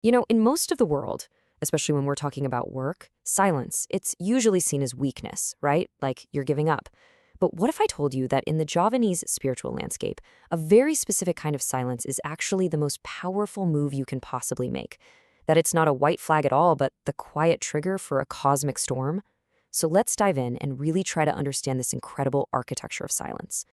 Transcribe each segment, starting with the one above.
In most of the world, especially when we're talking about work, silence, it's usually seen as weakness, right? Like you're giving up. But what if I told you that in the Javanese spiritual landscape, a very specific kind of silence is actually the most powerful move you can possibly make? That it's not a white flag at all, but the quiet trigger for a cosmic storm? So let's dive in and really try to understand this incredible architecture of silence.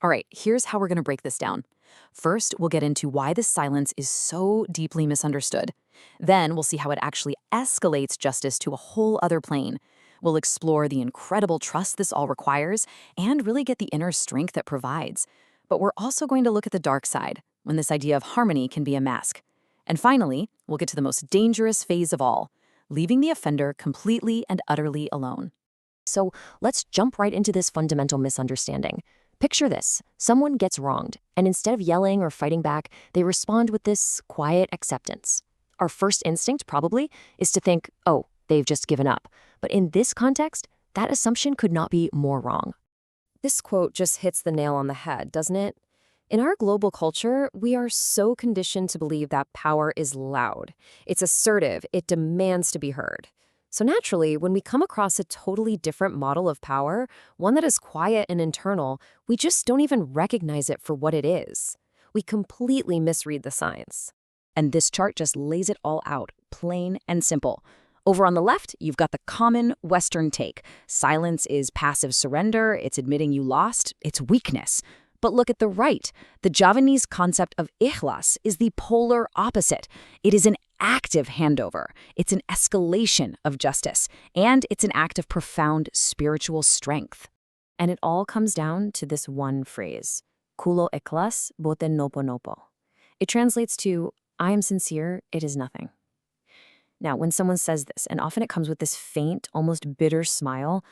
All right, here's how we're going to break this down. First, we'll get into why this silence is so deeply misunderstood. Then we'll see how it actually escalates justice to a whole other plane. We'll explore the incredible trust this all requires and really get the inner strength it provides. But we're also going to look at the dark side, when this idea of harmony can be a mask. And finally, we'll get to the most dangerous phase of all, leaving the offender completely and utterly alone. So let's jump right into this fundamental misunderstanding. Picture this. Someone gets wronged, and instead of yelling or fighting back, they respond with this quiet acceptance. Our first instinct, probably, is to think, oh, they've just given up. But in this context, that assumption could not be more wrong. This quote just hits the nail on the head, doesn't it? In our global culture, we are so conditioned to believe that power is loud. It's assertive. It demands to be heard. So naturally, when we come across a totally different model of power, one that is quiet and internal, we just don't even recognize it for what it is. We completely misread the signs. And this chart just lays it all out, plain and simple. Over on the left, you've got the common Western take. Silence is passive surrender, it's admitting you lost, it's weakness. But look at the right. The Javanese concept of ikhlas is the polar opposite. It is an active handover. It's an escalation of justice. And it's an act of profound spiritual strength. And it all comes down to this one phrase, Kulo Ikhlas bote nopo nopo. It translates to, I am sincere, it is nothing. Now, when someone says this, and often it comes with this faint, almost bitter smile,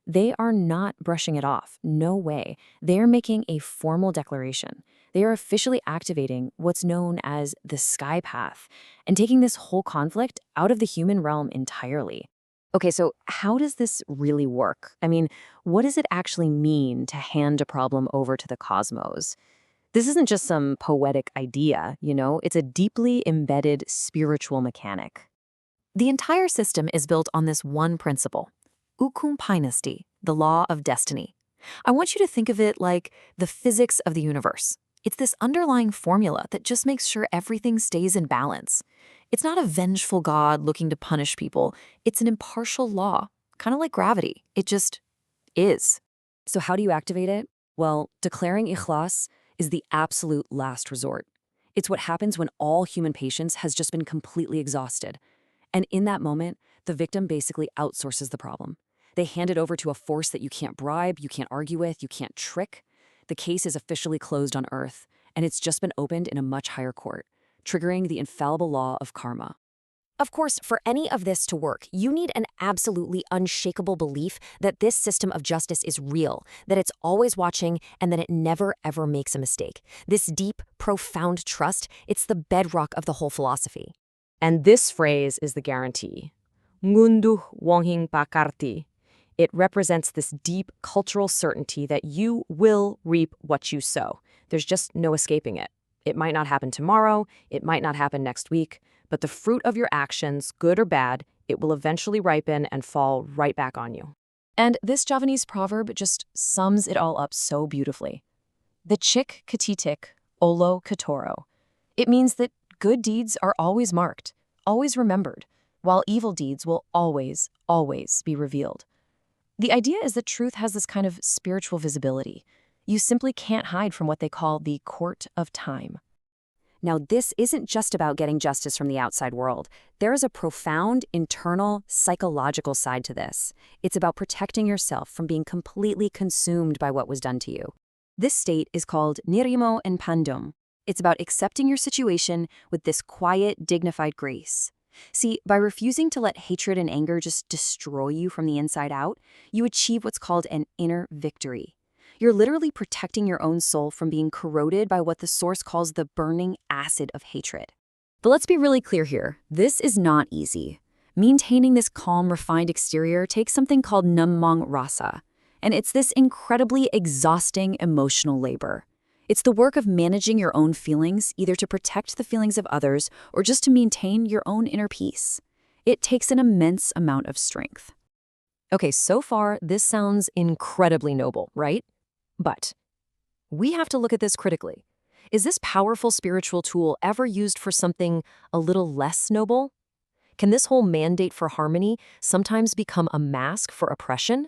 they are not brushing it off. No way. They are making a formal declaration. They are officially activating what's known as the sky path and taking this whole conflict out of the human realm entirely. Okay, so how does this really work? I mean, what does it actually mean to hand a problem over to the cosmos? This isn't just some poetic idea, it's a deeply embedded spiritual mechanic. The entire system is built on this one principle. 𝘬𝑗, the law of destiny. I want you to think of it like the physics of the universe. It's this underlying formula that just makes sure everything stays in balance. It's not a vengeful God looking to punish people. It's an impartial law, kind of like gravity. It just is. So how do you activate it? Well, declaring ikhlas is the absolute last resort. It's what happens when all human patience has just been completely exhausted. And in that moment, the victim basically outsources the problem. They hand it over to a force that you can't bribe, you can't argue with, you can't trick. The case is officially closed on Earth, and it's just been opened in a much higher court, triggering the infallible law of karma. Of course, for any of this to work, you need an absolutely unshakable belief that this system of justice is real, that it's always watching, and that it never ever makes a mistake. This deep, profound trust, it's the bedrock of the whole philosophy. And this phrase is the guarantee. 𝘬𝘯𝘰𝘱𝘰. It represents this deep cultural certainty that you will reap what you sow. There's just no escaping it. It might not happen tomorrow, it might not happen next week, but the fruit of your actions, good or bad, it will eventually ripen and fall right back on you. And this Javanese proverb just sums it all up so beautifully. The 𝐶𝐞 𝐻𝐿𝑜 𝐿𝑜. It means that good deeds are always marked, always remembered, while evil deeds will always, always be revealed. The idea is that truth has this kind of spiritual visibility. You simply can't hide from what they call the court of time. Now, this isn't just about getting justice from the outside world. There is a profound, internal, psychological side to this. It's about protecting yourself from being completely consumed by what was done to you. This state is called 𝑛irimo and pandom. It's about accepting your situation with this quiet, dignified grace. See, by refusing to let hatred and anger just destroy you from the inside out, you achieve what's called an inner victory. You're literally protecting your own soul from being corroded by what the source calls the burning acid of hatred. But let's be really clear here. This is not easy. Maintaining this calm, refined exterior takes something called namang rasa, and it's this incredibly exhausting emotional labor. It's the work of managing your own feelings, either to protect the feelings of others or just to maintain your own inner peace. It takes an immense amount of strength. Okay, so far, this sounds incredibly noble, right? But we have to look at this critically. Is this powerful spiritual tool ever used for something a little less noble? Can this whole mandate for harmony sometimes become a mask for oppression?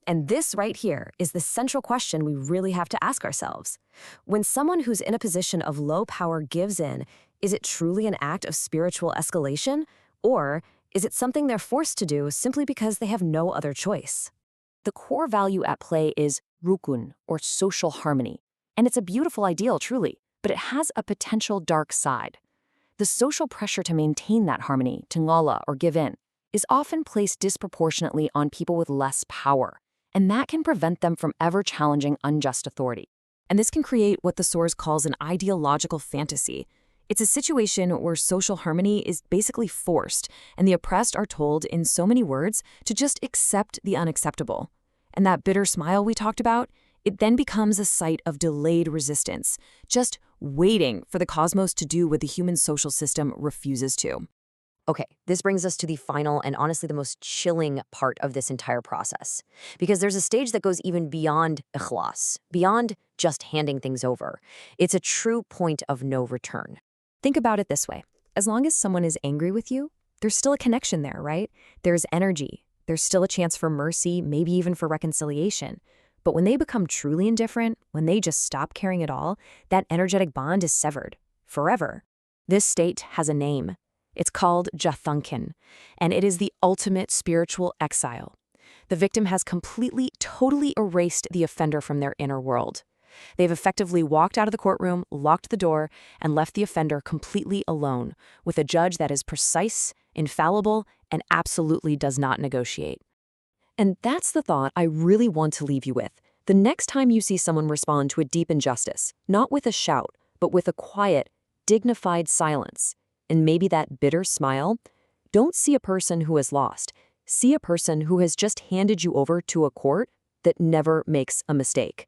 And this right here is the central question we really have to ask ourselves. When someone who's in a position of low power gives in, is it truly an act of spiritual escalation? Or is it something they're forced to do simply because they have no other choice? The core value at play is rukun, or social harmony. And it's a beautiful ideal, truly, but it has a potential dark side. The social pressure to maintain that harmony, to ngala or give in, is often placed disproportionately on people with less power, and that can prevent them from ever challenging unjust authority. And this can create what the source calls an ideological fantasy. It's a situation where social harmony is basically forced, and the oppressed are told, in so many words, to just accept the unacceptable. And that bitter smile we talked about, it then becomes a site of delayed resistance, just waiting for the cosmos to do what the human social system refuses to. Okay, this brings us to the final and honestly the most chilling part of this entire process. Because there's a stage that goes even beyond ikhlas, beyond just handing things over. It's a true point of no return. Think about it this way. As long as someone is angry with you, there's still a connection there, right? There's energy. There's still a chance for mercy, maybe even for reconciliation. But when they become truly indifferent, when they just stop caring at all, that energetic bond is severed, forever. This state has a name. It's called 𝘯𝘭𝘠, and it is the ultimate spiritual exile. The victim has completely, totally erased the offender from their inner world. They've effectively walked out of the courtroom, locked the door, and left the offender completely alone, with a judge that is precise, infallible, and absolutely does not negotiate. And that's the thought I really want to leave you with. The next time you see someone respond to a deep injustice, not with a shout, but with a quiet, dignified silence, and maybe that bitter smile, don't see a person who has lost. See a person who has just handed you over to a court that never makes a mistake.